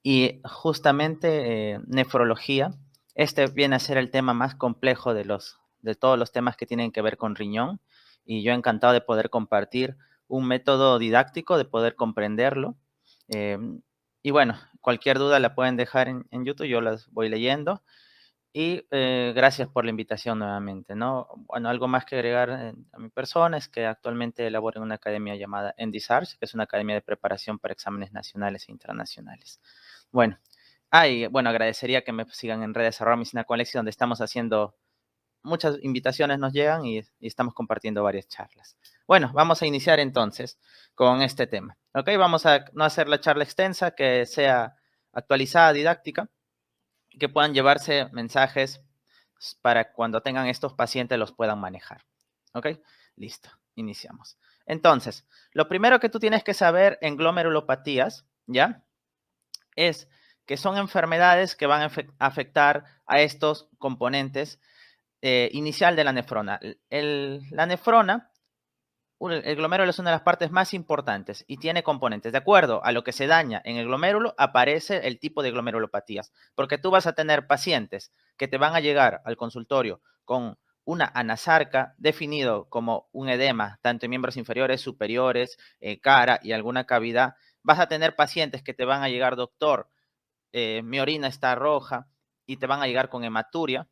Y justamente nefrología, este viene a ser el tema más complejo de todos los temas que tienen que ver con riñón. Y yo encantado de poder compartir un método didáctico, de poder comprenderlo. Eh, y bueno, cualquier duda la pueden dejar en YouTube, yo las voy leyendo. Y gracias por la invitación nuevamente, ¿no? Bueno, algo más que agregar a mi persona es que actualmente elaboro en una academia llamada ENDISARS, que es una academia de preparación para exámenes nacionales e internacionales. Bueno, bueno, agradecería que me sigan en redes @medicina con Alexis, donde estamos haciendo muchas invitaciones nos llegan y estamos compartiendo varias charlas. Bueno, vamos a iniciar entonces con este tema. ¿Ok? Vamos a no hacer la charla extensa, que sea actualizada, didáctica, que puedan llevarse mensajes para cuando tengan estos pacientes los puedan manejar. ¿Ok? Listo, iniciamos. Entonces, lo primero que tú tienes que saber en glomerulopatías, ¿ya? Es que son enfermedades que van a afectar a estos componentes inicial de la nefrona. La nefrona, el glomérulo es una de las partes más importantes y tiene componentes. De acuerdo a lo que se daña en el glomérulo, aparece el tipo de glomerulopatías. Porque tú vas a tener pacientes que te van a llegar al consultorio con una anasarca definido como un edema, tanto en miembros inferiores, superiores, cara y alguna cavidad. Vas a tener pacientes que te van a llegar, doctor, mi orina está roja, y te van a llegar con hematuria.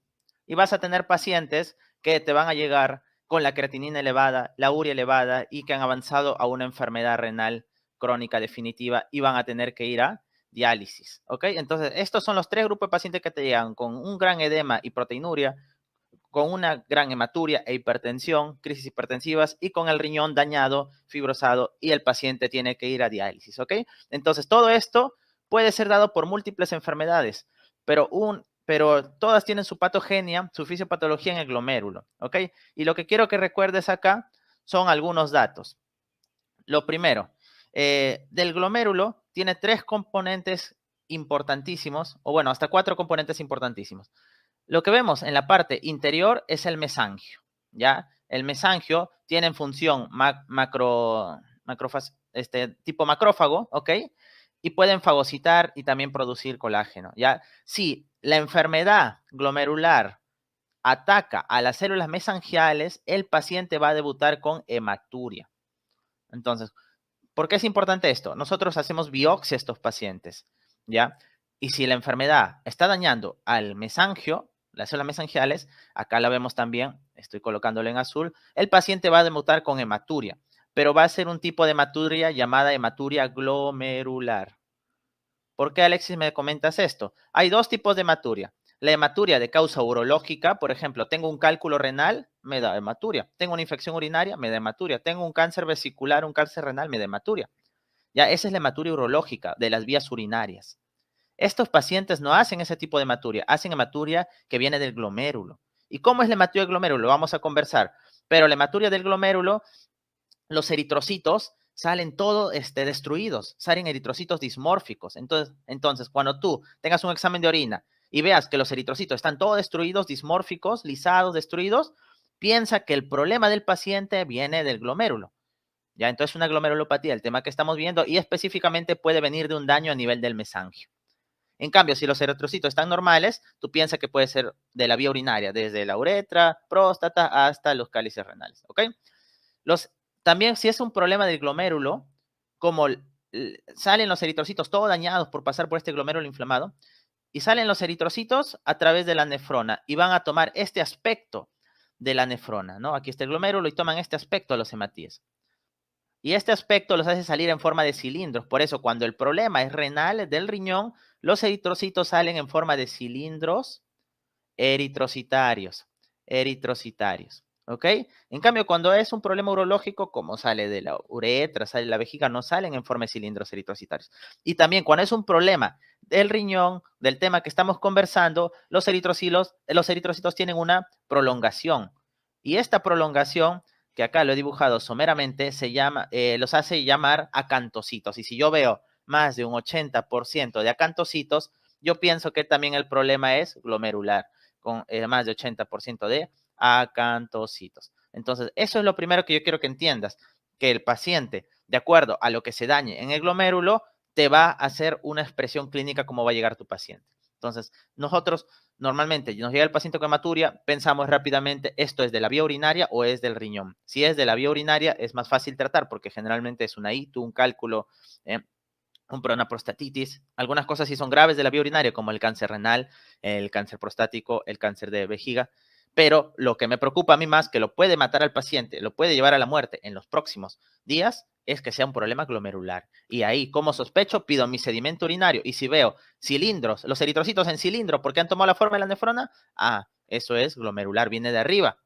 Y vas a tener pacientes que te van a llegar con la creatinina elevada, la urea elevada y que han avanzado a una enfermedad renal crónica definitiva y van a tener que ir a diálisis. ¿Ok? Entonces, estos son los tres grupos de pacientes que te llegan con un gran edema y proteinuria, con una gran hematuria e hipertensión, crisis hipertensivas y con el riñón dañado, fibrosado y el paciente tiene que ir a diálisis. ¿Ok? Entonces, todo esto puede ser dado por múltiples enfermedades, pero todas tienen su patogenia, su fisiopatología en el glomérulo, ¿ok? Y lo que quiero que recuerdes acá son algunos datos. Lo primero, del glomérulo tiene 3 componentes importantísimos, o bueno, hasta 4 componentes importantísimos. Lo que vemos en la parte interior es el mesangio, ¿ya? El mesangio tiene en función tipo macrófago, ¿ok? Y pueden fagocitar y también producir colágeno, ¿ya? Si la enfermedad glomerular ataca a las células mesangiales, el paciente va a debutar con hematuria. Entonces, ¿por qué es importante esto? Nosotros hacemos biopsia a estos pacientes, ¿ya? Y si la enfermedad está dañando al mesangio, las células mesangiales, acá la vemos también, estoy colocándolo en azul, el paciente va a debutar con hematuria, pero va a ser un tipo de hematuria llamada hematuria glomerular. ¿Por qué, Alexis, me comentas esto? Hay 2 tipos de hematuria. La hematuria de causa urológica, por ejemplo, tengo un cálculo renal, me da hematuria. Tengo una infección urinaria, me da hematuria. Tengo un cáncer vesicular, un cáncer renal, me da hematuria. Ya, esa es la hematuria urológica de las vías urinarias. Estos pacientes no hacen ese tipo de hematuria, hacen hematuria que viene del glomérulo. ¿Y cómo es la hematuria del glomérulo? Vamos a conversar. Pero la hematuria del glomérulo, los eritrocitos salen todos destruidos, salen eritrocitos dismórficos. Entonces, cuando tú tengas un examen de orina y veas que los eritrocitos están todos destruidos, dismórficos, lisados, destruidos, piensa que el problema del paciente viene del glomérulo. Ya, entonces una glomerulopatía, el tema que estamos viendo, y específicamente puede venir de un daño a nivel del mesangio. En cambio, si los eritrocitos están normales, tú piensas que puede ser de la vía urinaria, desde la uretra, próstata, hasta los cálices renales, ¿ok? También, si es un problema del glomérulo, como salen los eritrocitos todos dañados por pasar por este glomérulo inflamado, y salen los eritrocitos a través de la nefrona, y van a tomar este aspecto de la nefrona, ¿no? Aquí está el glomérulo y toman este aspecto los hematíes. Y este aspecto los hace salir en forma de cilindros. Por eso, cuando el problema es renal del riñón, los eritrocitos salen en forma de cilindros eritrocitarios. Eritrocitarios. ¿Ok? En cambio, cuando es un problema urológico, como sale de la uretra, sale de la vejiga, no salen en forma de cilindros eritrocitarios. Y también cuando es un problema del riñón, del tema que estamos conversando, los eritrocitos tienen una prolongación. Y esta prolongación, que acá lo he dibujado someramente, los hace llamar acantocitos. Y si yo veo más de un 80% de acantocitos, yo pienso que también el problema es glomerular, con más de 80% de acantocitos. Entonces, eso es lo primero que yo quiero que entiendas, que el paciente, de acuerdo a lo que se dañe en el glomérulo, te va a hacer una expresión clínica cómo va a llegar tu paciente. Entonces, nosotros normalmente nos llega el paciente con hematuria, pensamos rápidamente, ¿esto es de la vía urinaria o es del riñón? Si es de la vía urinaria, es más fácil tratar porque generalmente es una ITU, un cálculo, una prostatitis. Algunas cosas sí son graves de la vía urinaria, como el cáncer renal, el cáncer prostático, el cáncer de vejiga. Pero lo que me preocupa a mí más, que lo puede matar al paciente, lo puede llevar a la muerte en los próximos días, es que sea un problema glomerular. Y ahí, como sospecho, pido mi sedimento urinario. Y si veo cilindros, los eritrocitos en cilindro, porque han tomado la forma de la nefrona, eso es glomerular, viene de arriba.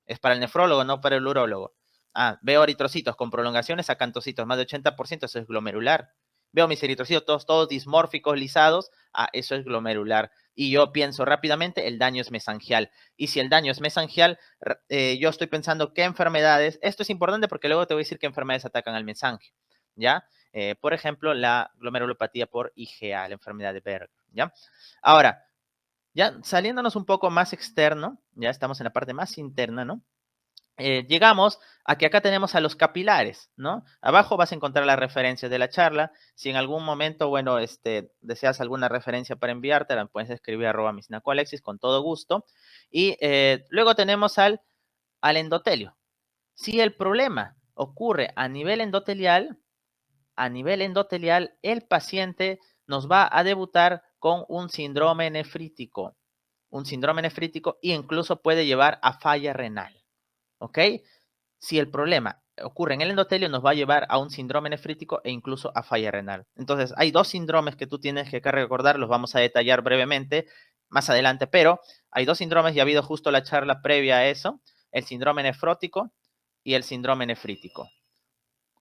Es para el nefrólogo, no para el urólogo. Veo eritrocitos con prolongaciones acantocitos, más de 80%, eso es glomerular. Veo mis eritrocitos todos dismórficos, lisados, eso es glomerular. Y yo pienso rápidamente, el daño es mesangial. Y si el daño es mesangial, yo estoy pensando qué enfermedades, esto es importante porque luego te voy a decir qué enfermedades atacan al mesangio, ¿ya? Por ejemplo, la glomerulopatía por IgA, la enfermedad de Berger, ¿ya? Ahora, ya saliéndonos un poco más externo, ya estamos en la parte más interna, ¿no? Llegamos a que acá tenemos a los capilares, ¿no? Abajo vas a encontrar las referencias de la charla. Si en algún momento, bueno, deseas alguna referencia para enviarte, la puedes escribir a @misnacoalexis con todo gusto. Y luego tenemos al endotelio. Si el problema ocurre a nivel endotelial, el paciente nos va a debutar con un síndrome nefrítico. Un síndrome nefrítico e incluso puede llevar a falla renal. ¿Ok? Si el problema ocurre en el endotelio, nos va a llevar a un síndrome nefrítico e incluso a falla renal. Entonces, hay dos síndromes que tú tienes que recordar, los vamos a detallar brevemente más adelante, pero hay dos síndromes y ha habido justo la charla previa a eso, el síndrome nefrótico y el síndrome nefrítico.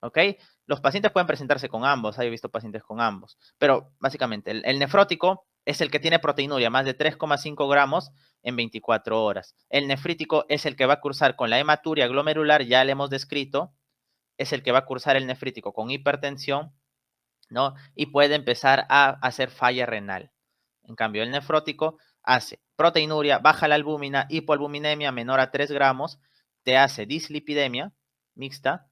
¿Ok? Los pacientes pueden presentarse con ambos, he visto pacientes con ambos, pero básicamente el nefrótico es el que tiene proteinuria, más de 3,5 gramos en 24 horas. El nefrítico es el que va a cursar con la hematuria glomerular, ya le hemos descrito, es el que va a cursar el nefrítico con hipertensión, ¿no? Y puede empezar a hacer falla renal. En cambio, el nefrótico hace proteinuria, baja la albúmina, hipoalbuminemia menor a 3 gramos, te hace dislipidemia mixta,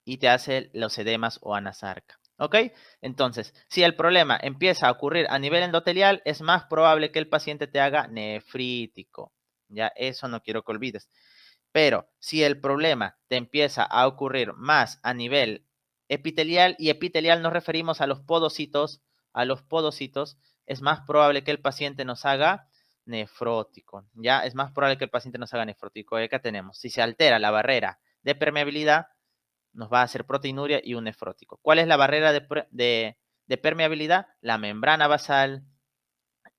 y te hace los edemas o anasarca. ¿Ok? Entonces, si el problema empieza a ocurrir a nivel endotelial, es más probable que el paciente te haga nefrítico. Ya, eso no quiero que olvides. Pero si el problema te empieza a ocurrir más a nivel epitelial, y epitelial nos referimos a los podocitos, es más probable que el paciente nos haga nefrótico. Ya, es más probable que el paciente nos haga nefrótico. Acá tenemos, si se altera la barrera de permeabilidad, nos va a hacer proteinuria y un nefrótico. ¿Cuál es la barrera de permeabilidad? La membrana basal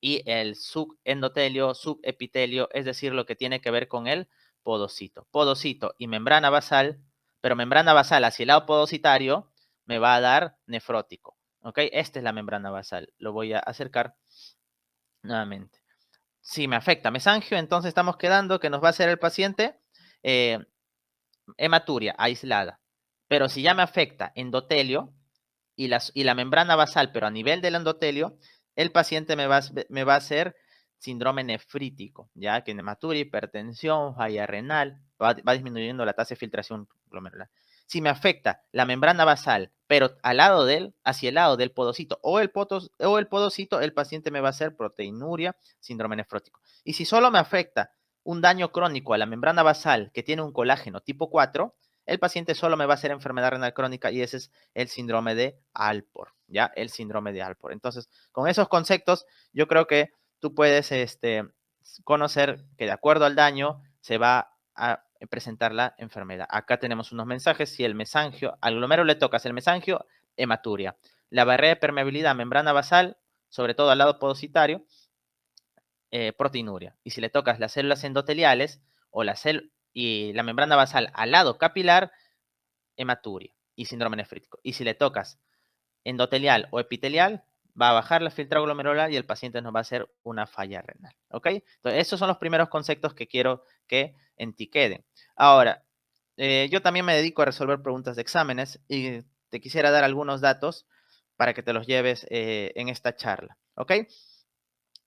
y el subendotelio, subepitelio, es decir, lo que tiene que ver con el podocito. Podocito y membrana basal, pero membrana basal hacia el lado podocitario me va a dar nefrótico. ¿Ok? Esta es la membrana basal. Lo voy a acercar nuevamente. Si me afecta mesangio, entonces estamos quedando que nos va a hacer el paciente hematuria aislada. Pero si ya me afecta endotelio y la membrana basal, pero a nivel del endotelio, el paciente me va a hacer síndrome nefrítico, ya que hematuria, hipertensión, falla renal, va disminuyendo la tasa de filtración glomerular. Si me afecta la membrana basal, pero hacia el lado del podocito o el podocito, el paciente me va a hacer proteinuria, síndrome nefrótico. Y si solo me afecta un daño crónico a la membrana basal que tiene un colágeno tipo 4, el paciente solo me va a hacer enfermedad renal crónica y ese es el síndrome de Alport, ¿ya? El síndrome de Alport. Entonces, con esos conceptos, yo creo que tú puedes conocer que de acuerdo al daño se va a presentar la enfermedad. Acá tenemos unos mensajes. Si el mesangio, al glomérulo le tocas el mesangio, hematuria. La barrera de permeabilidad, membrana basal, sobre todo al lado podocitario, proteinuria. Y si le tocas las células endoteliales o y la membrana basal al lado capilar, hematuria y síndrome nefrítico. Y si le tocas endotelial o epitelial, va a bajar la filtrado glomerular y el paciente nos va a hacer una falla renal. ¿Ok? Entonces, esos son los primeros conceptos que quiero que en ti queden. Ahora, yo también me dedico a resolver preguntas de exámenes y te quisiera dar algunos datos para que te los lleves en esta charla. ¿Ok?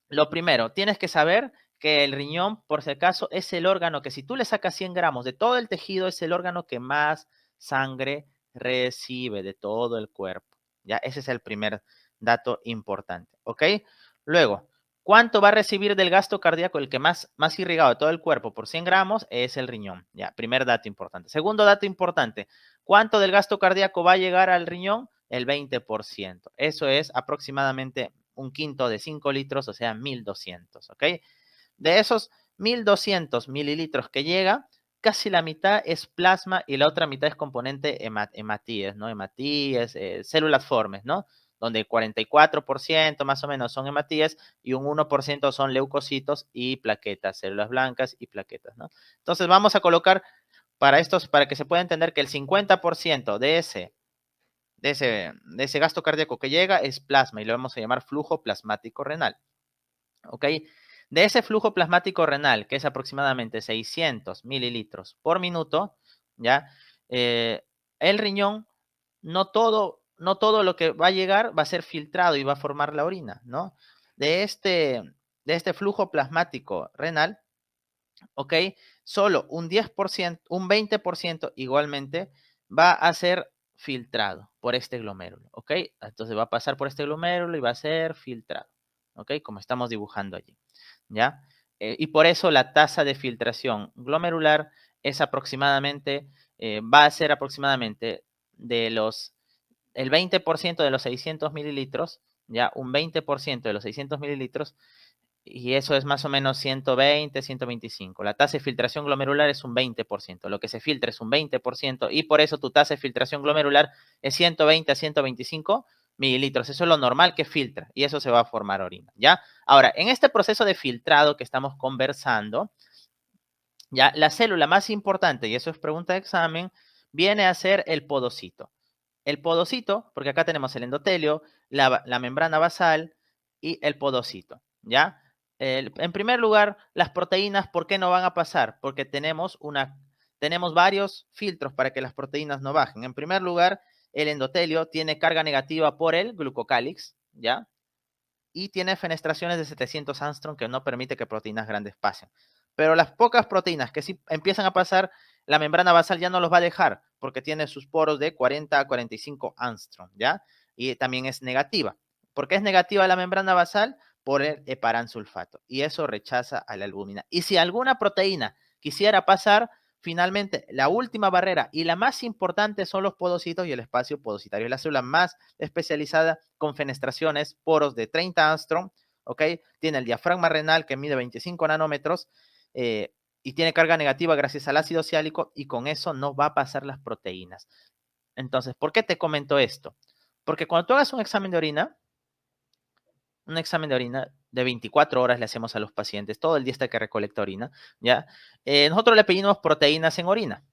Lo primero, tienes que saber que el riñón, por si acaso, es el órgano que si tú le sacas 100 gramos de todo el tejido, es el órgano que más sangre recibe de todo el cuerpo. Ya, ese es el primer dato importante, ¿ok? Luego, ¿cuánto va a recibir del gasto cardíaco? El que más irrigado de todo el cuerpo por 100 gramos es el riñón. Ya, primer dato importante. Segundo dato importante, ¿cuánto del gasto cardíaco va a llegar al riñón? El 20%. Eso es aproximadamente un quinto de 5 litros, o sea, 1200, ¿ok? De esos 1200 mililitros que llega, casi la mitad es plasma y la otra mitad es componente hematíes, ¿no? Hematíes, células formes, ¿no? Donde 44% más o menos son hematíes y un 1% son leucocitos y plaquetas, células blancas y plaquetas, ¿no? Entonces vamos a colocar para que se pueda entender que el 50% de ese gasto cardíaco que llega es plasma y lo vamos a llamar flujo plasmático renal. ¿Ok? De ese flujo plasmático renal, que es aproximadamente 600 mililitros por minuto, ¿ya? El riñón, no todo lo que va a llegar va a ser filtrado y va a formar la orina, ¿no? De este flujo plasmático renal, ¿ok? Solo un 10%, un 20% igualmente va a ser filtrado por este glomérulo, ¿ok? Entonces va a pasar por este glomérulo y va a ser filtrado, ¿ok? Como estamos dibujando allí, ¿ya? Y por eso la tasa de filtración glomerular es aproximadamente, va a ser aproximadamente el 20% de los 600 mililitros, ya, un 20% de los 600 mililitros y eso es más o menos 120, 125. La tasa de filtración glomerular es un 20%. Lo que se filtra es un 20% y por eso tu tasa de filtración glomerular es 120 a 125 mililitros. Eso es lo normal que filtra y eso se va a formar orina, ¿ya? Ahora, en este proceso de filtrado que estamos conversando, ya la célula más importante, y eso es pregunta de examen, viene a ser el podocito. El podocito, porque acá tenemos el endotelio, la membrana basal y el podocito, ¿ya? En primer lugar, las proteínas, ¿por qué no van a pasar? Porque tenemos varios filtros para que las proteínas no bajen. En primer lugar, el endotelio tiene carga negativa por el glucocálix, ¿ya? Y tiene fenestraciones de 700 angstrom que no permite que proteínas grandes pasen. Pero las pocas proteínas que sí empiezan a pasar, la membrana basal ya no los va a dejar porque tiene sus poros de 40 a 45 angstrom, ¿ya? Y también es negativa. ¿Por qué es negativa la membrana basal? Por el heparansulfato. Y eso rechaza a la albúmina. Y si alguna proteína quisiera pasar, finalmente, la última barrera y la más importante son los podocitos y el espacio podocitario. Es la célula más especializada con fenestraciones, poros de 30 angstrom, ¿ok? Tiene el diafragma renal que mide 25 nanómetros y tiene carga negativa gracias al ácido ciálico y con eso no va a pasar las proteínas. Entonces, ¿por qué te comento esto? Porque cuando tú hagas un examen de orina de 24 horas le hacemos a los pacientes, todo el día está que recolecta orina, ¿ya? Nosotros le pedimos proteínas en orina.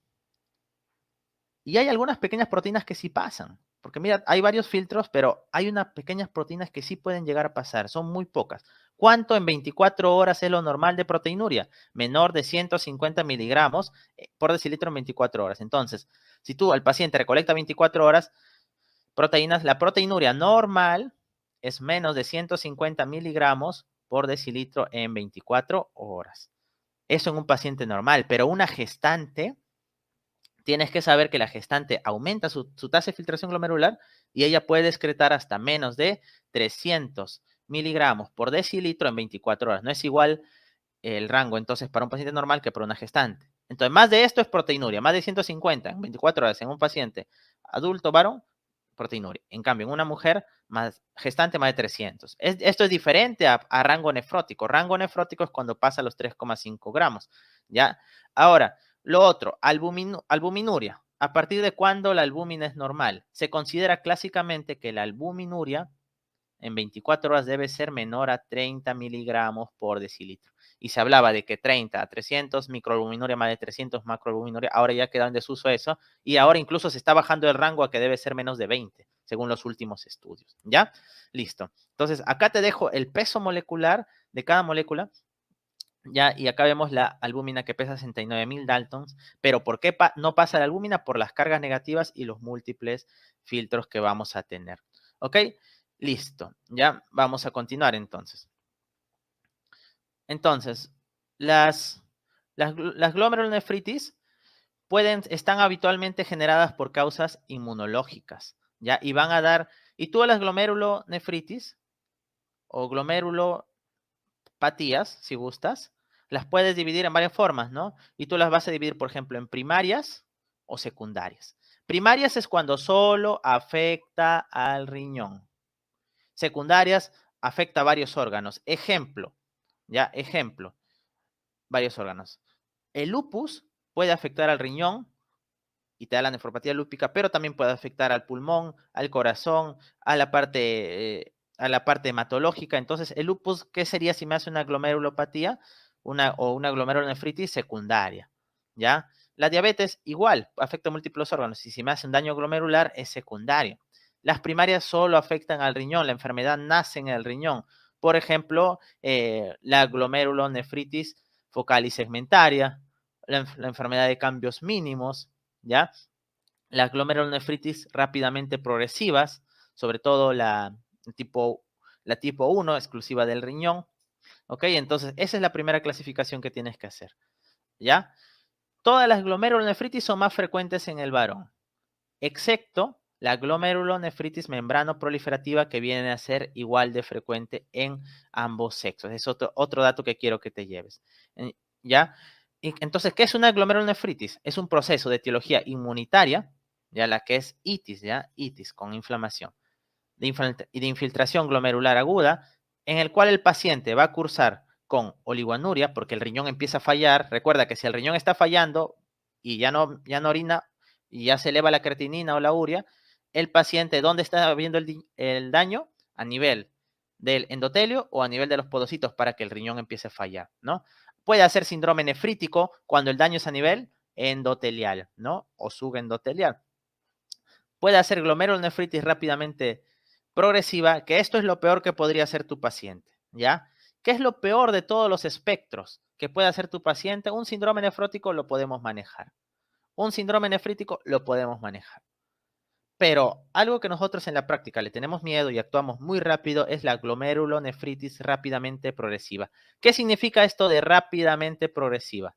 Y hay algunas pequeñas proteínas que sí pasan. Porque mira, hay varios filtros, pero hay unas pequeñas proteínas que sí pueden llegar a pasar. Son muy pocas. ¿Cuánto en 24 horas es lo normal de proteinuria? Menor de 150 miligramos por decilitro en 24 horas. Entonces, si tú al paciente recolecta 24 horas proteínas, la proteinuria normal es menos de 150 miligramos por decilitro en 24 horas. Eso en un paciente normal, pero una gestante tienes que saber que la gestante aumenta su tasa de filtración glomerular y ella puede excretar hasta menos de 300 miligramos por decilitro en 24 horas. No es igual el rango entonces para un paciente normal que para una gestante. Entonces, más de esto es proteinuria, más de 150 en 24 horas en un paciente adulto varón, proteinuria. En cambio, en una mujer más gestante, más de 300. Esto es diferente a rango nefrótico. Rango nefrótico es cuando pasa los 3,5 gramos. ¿Ya? Ahora, lo otro, albuminuria. ¿A partir de cuándo la albúmina es normal? Se considera clásicamente que la albuminuria en 24 horas debe ser menor a 30 miligramos por decilitro. Y se hablaba de que 30 a 300 microalbuminuria más de 300 macroalbuminuria, ahora ya quedó en desuso eso, y ahora incluso se está bajando el rango a que debe ser menos de 20, según los últimos estudios. ¿Ya? Listo. Entonces, acá te dejo el peso molecular de cada molécula. Ya, y acá vemos la albúmina que pesa 69.000 Daltons, pero ¿por qué no pasa la albúmina? Por las cargas negativas y los múltiples filtros que vamos a tener. ¿Ok? Listo, ya vamos a continuar entonces. Entonces, las glomerulonefritis están habitualmente generadas por causas inmunológicas, ¿ya? Y van a dar, y tú a las glomerulonefritis o glomerulopatías, si gustas, las puedes dividir en varias formas, ¿no? Y tú las vas a dividir, por ejemplo, en primarias o secundarias. Primarias es cuando solo afecta al riñón. Secundarias afecta a varios órganos. Ejemplo, ¿ya? Ejemplo, varios órganos. El lupus puede afectar al riñón y te da la nefropatía lúpica, pero también puede afectar al pulmón, al corazón, a la parte hematológica. Entonces, el lupus, ¿qué sería si me hace una glomerulopatía o una glomerulonefritis secundaria? ¿Ya? La diabetes igual, afecta a múltiples órganos y si me hace un daño glomerular es secundario. Las primarias solo afectan al riñón, la enfermedad nace en el riñón. Por ejemplo, la glomerulonefritis focal y segmentaria, la enfermedad de cambios mínimos, ¿ya? Las glomerulonefritis rápidamente progresivas, sobre todo la tipo 1, exclusiva del riñón, ¿ok? Entonces, esa es la primera clasificación que tienes que hacer, ¿ya? Todas las glomerulonefritis son más frecuentes en el varón, excepto la glomerulonefritis membrano-proliferativa que viene a ser igual de frecuente en ambos sexos. Es otro dato que quiero que te lleves, ¿ya? Entonces, ¿qué es una glomerulonefritis? Es un proceso de etiología inmunitaria, ya la que es itis, ¿ya? Itis, con inflamación, y de infiltración glomerular aguda, en el cual el paciente va a cursar con oliguanuria, porque el riñón empieza a fallar. Recuerda que si el riñón está fallando y ya no orina y ya se eleva la creatinina o la urea, el paciente, ¿dónde está habiendo el daño? A nivel del endotelio o a nivel de los podocitos para que el riñón empiece a fallar, ¿no? Puede hacer síndrome nefrítico cuando el daño es a nivel endotelial, ¿no? O subendotelial. Puede hacer glomerulonefritis rápidamente progresiva, que esto es lo peor que podría hacer tu paciente, ¿ya? ¿Qué es lo peor de todos los espectros que puede hacer tu paciente? Un síndrome nefrótico lo podemos manejar. Un síndrome nefrítico lo podemos manejar. Pero algo que nosotros en la práctica le tenemos miedo y actuamos muy rápido es la glomerulonefritis rápidamente progresiva. ¿Qué significa esto de rápidamente progresiva?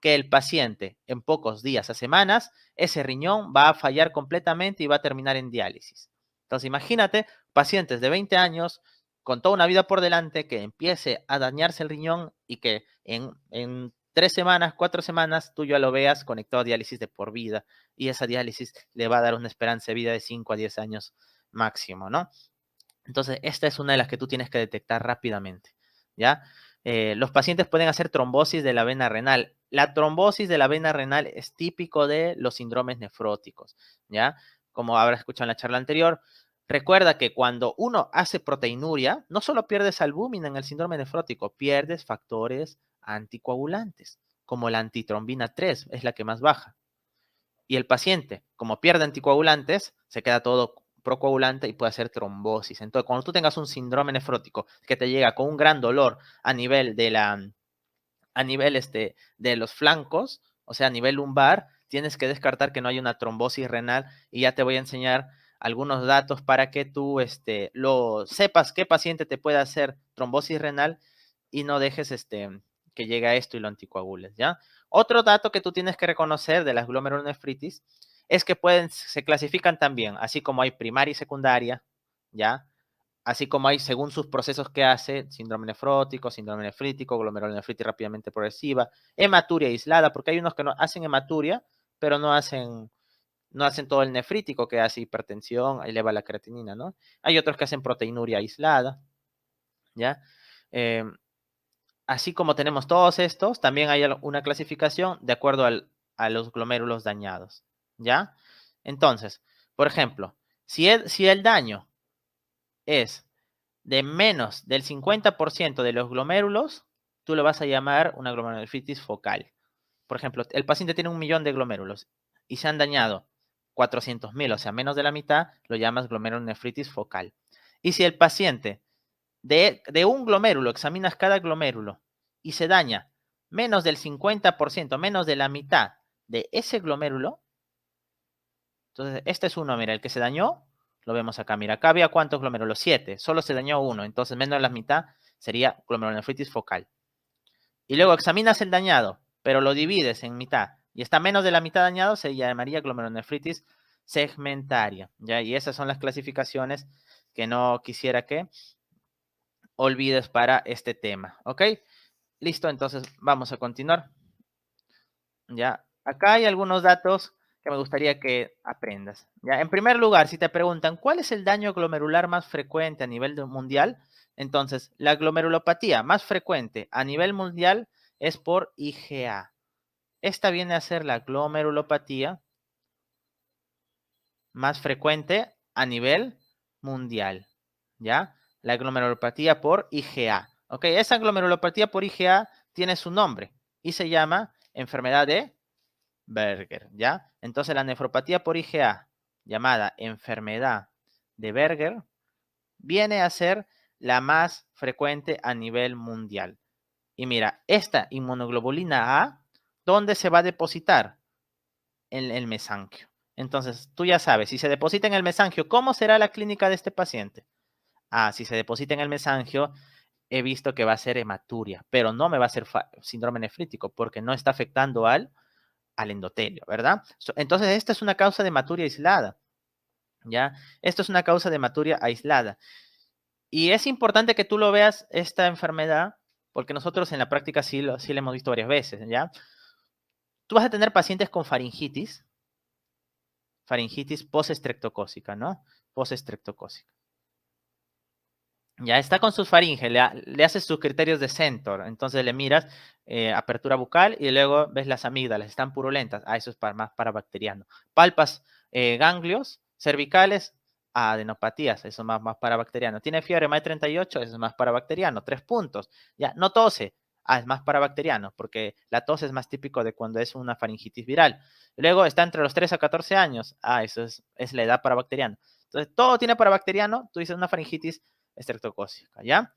Que el paciente en pocos días a semanas, ese riñón va a fallar completamente y va a terminar en diálisis. Entonces imagínate pacientes de 20 años con toda una vida por delante que empiece a dañarse el riñón y que en 3 semanas, 4 semanas, tú ya lo veas conectado a diálisis de por vida y esa diálisis le va a dar una esperanza de vida de 5 a 10 años máximo, ¿no? Entonces, esta es una de las que tú tienes que detectar rápidamente, ¿ya? Los pacientes pueden hacer trombosis de la vena renal. La trombosis de la vena renal es típico de los síndromes nefróticos, ¿ya? Como habrás escuchado en la charla anterior, recuerda que cuando uno hace proteinuria, no solo pierdes albúmina en el síndrome nefrótico, pierdes factores anticoagulantes, como la antitrombina 3, es la que más baja. Y el paciente, como pierde anticoagulantes, se queda todo procoagulante y puede hacer trombosis. Entonces, cuando tú tengas un síndrome nefrótico que te llega con un gran dolor a nivel de los flancos, o sea, a nivel lumbar, tienes que descartar que no hay una trombosis renal y ya te voy a enseñar algunos datos para que tú lo sepas qué paciente te puede hacer trombosis renal y no dejes que llegue a esto y lo anticoagules, ¿ya? Otro dato que tú tienes que reconocer de las glomerulonefritis es que se clasifican también, así como hay primaria y secundaria, ¿ya? Así como hay según sus procesos que hace, síndrome nefrótico, síndrome nefrítico, glomerulonefritis rápidamente progresiva, hematuria aislada, porque hay unos que no hacen hematuria, pero no hacen todo el nefrítico que hace hipertensión, eleva la creatinina, ¿no? Hay otros que hacen proteinuria aislada, ¿ya? Así como tenemos todos estos, también hay una clasificación de acuerdo a los glomérulos dañados, ¿ya? Entonces, por ejemplo, si el daño es de menos del 50% de los glomérulos, tú lo vas a llamar una glomerulonefritis focal. Por ejemplo, el paciente tiene 1.000.000 de glomérulos y se han dañado 400.000, o sea, menos de la mitad, lo llamas glomerulonefritis focal. Y si el paciente de un glomérulo, examinas cada glomérulo y se daña menos del 50%, menos de la mitad de ese glomérulo, entonces este es uno, mira, el que se dañó, lo vemos acá, mira, acá había cuántos glomérulos, 7, solo se dañó uno, entonces menos de la mitad sería glomerulonefritis focal. Y luego examinas el dañado, pero lo divides en mitad, y está menos de la mitad dañado, se llamaría glomerulonefritis segmentaria, ¿ya? Y esas son las clasificaciones que no quisiera que olvides para este tema, ¿ok? Listo, entonces vamos a continuar. Ya, acá hay algunos datos que me gustaría que aprendas. Ya, en primer lugar, si te preguntan cuál es el daño glomerular más frecuente a nivel mundial, entonces la glomerulopatía más frecuente a nivel mundial es por IgA. Esta viene a ser la glomerulopatía más frecuente a nivel mundial. ¿Ya? La glomerulopatía por IgA. Ok, esa glomerulopatía por IgA tiene su nombre y se llama enfermedad de Berger, ¿ya? Entonces la nefropatía por IgA, llamada enfermedad de Berger, viene a ser la más frecuente a nivel mundial. Y mira, esta inmunoglobulina A, ¿dónde se va a depositar? En el mesanquio. Entonces, tú ya sabes, si se deposita en el mesangio, ¿cómo será la clínica de este paciente? Ah, si se deposita en el mesangio, he visto que va a ser hematuria, pero no me va a ser síndrome nefrítico porque no está afectando al endotelio, ¿verdad? Entonces, esta es una causa de hematuria aislada, ¿ya? Esto es una causa de hematuria aislada. Y es importante que tú lo veas, esta enfermedad, porque nosotros en la práctica sí la hemos visto varias veces, ¿ya? Tú vas a tener pacientes con faringitis postestreptocócica, ¿no? Postestreptocócica. Ya está con sus faringes, le haces sus criterios de Centor, entonces le miras apertura bucal y luego ves las amígdalas, están purulentas, eso es más parabacteriano. Palpas ganglios cervicales, adenopatías, eso más parabacteriano. Tiene fiebre más de 38, eso es más parabacteriano, 3 puntos. Ya, no tose, es más parabacteriano, porque la tos es más típico de cuando es una faringitis viral. Luego está entre los 3 a 14 años, eso es la edad parabacteriana. Entonces, todo tiene parabacteriano, tú dices una faringitis estreptocócica, ¿ya?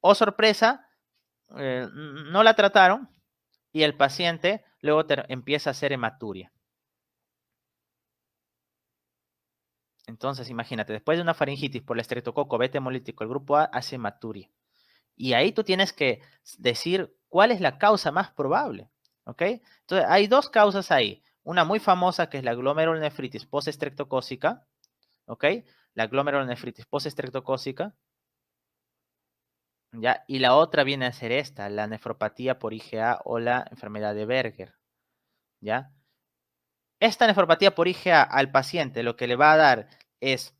O sorpresa, no la trataron y el paciente luego empieza a hacer hematuria. Entonces, imagínate, después de una faringitis por el estreptococo beta hemolítico, el grupo A hace hematuria. Y ahí tú tienes que decir cuál es la causa más probable, ¿ok? Entonces, hay dos causas ahí. Una muy famosa que es la glomerulonefritis postestreptocócica, ¿ok? La glomerulonefritis postestreptocócica, ¿ya? Y la otra viene a ser esta, la nefropatía por IgA o la enfermedad de Berger, ¿ya? Esta nefropatía por IgA al paciente lo que le va a dar es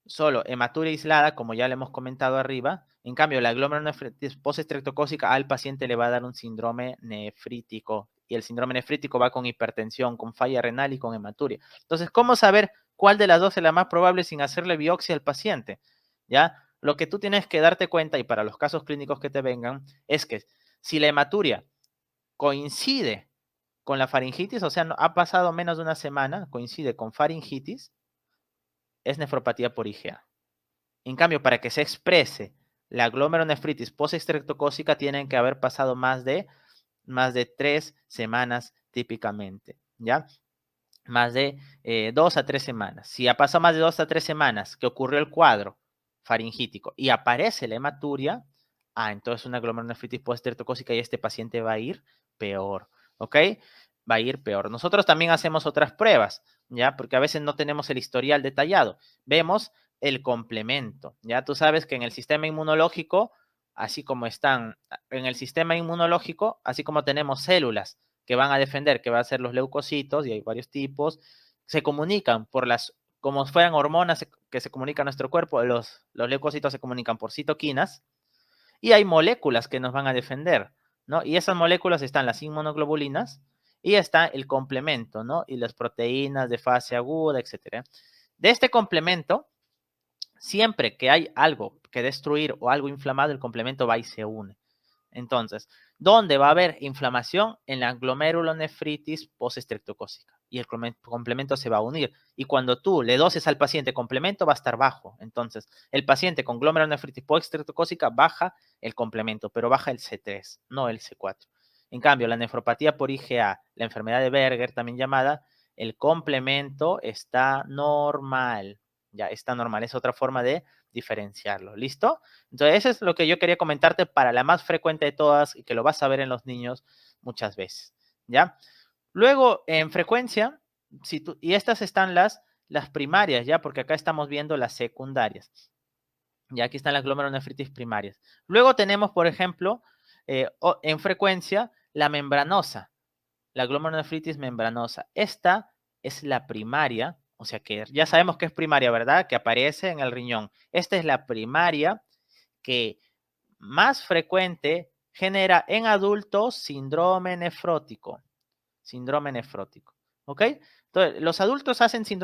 solo hematuria aislada, como ya le hemos comentado arriba. En cambio, la glomerulonefritis postestreptocócica al paciente le va a dar un síndrome nefrítico. Y el síndrome nefrítico va con hipertensión, con falla renal y con hematuria. Entonces, ¿cómo saber cuál de las dos es la más probable sin hacerle biopsia al paciente? ¿Ya? Lo que tú tienes que darte cuenta, y para los casos clínicos que te vengan, es que si la hematuria coincide con la faringitis, o sea, no, ha pasado menos de una semana, coincide con faringitis, es nefropatía por IgA. En cambio, para que se exprese la glomerulonefritis postestreptocócica, tienen que haber pasado más de 3 semanas típicamente, ¿ya? Más de 2 a 3 semanas. Si ha pasado más de 2 a 3 semanas que ocurrió el cuadro faringítico y aparece la hematuria, entonces una glomerulonefritis postestreptocócica y este paciente va a ir peor, ¿ok? Va a ir peor. Nosotros también hacemos otras pruebas, ¿ya? Porque a veces no tenemos el historial detallado. Vemos el complemento, ¿ya? Tú sabes que en el sistema inmunológico, así como están en el sistema inmunológico, así como tenemos células que van a defender, que van a ser los leucocitos, y hay varios tipos, se comunican como fueran hormonas que se comunican a nuestro cuerpo, los leucocitos se comunican por citoquinas, y hay moléculas que nos van a defender, ¿no? Y esas moléculas están las inmunoglobulinas y está el complemento, ¿no? Y las proteínas de fase aguda, etcétera. De este complemento, siempre que hay algo que destruir o algo inflamado, el complemento va y se une. Entonces, ¿dónde va a haber inflamación? En la glomerulonefritis postestreptocócica. Y el complemento se va a unir. Y cuando tú le doses al paciente complemento, va a estar bajo. Entonces, el paciente con glomerulonefritis postestreptocócica baja el complemento, pero baja el C3, no el C4. En cambio, la nefropatía por IgA, la enfermedad de Berger, también llamada, el complemento está normal. Ya está normal. Es otra forma de diferenciarlo. ¿Listo? Entonces, eso es lo que yo quería comentarte para la más frecuente de todas y que lo vas a ver en los niños muchas veces, ¿ya? Luego, en frecuencia, y estas están las primarias, ¿ya? Porque acá estamos viendo las secundarias. Y aquí están las glomerulonefritis primarias. Luego tenemos, por ejemplo, en frecuencia, la membranosa, la glomerulonefritis membranosa. Esta es la primaria, o sea que ya sabemos que es primaria, ¿verdad? Que aparece en el riñón. Esta es la primaria que más frecuente genera en adultos síndrome nefrótico. Síndrome nefrótico. ¿Ok? Entonces, los adultos hacen síndrome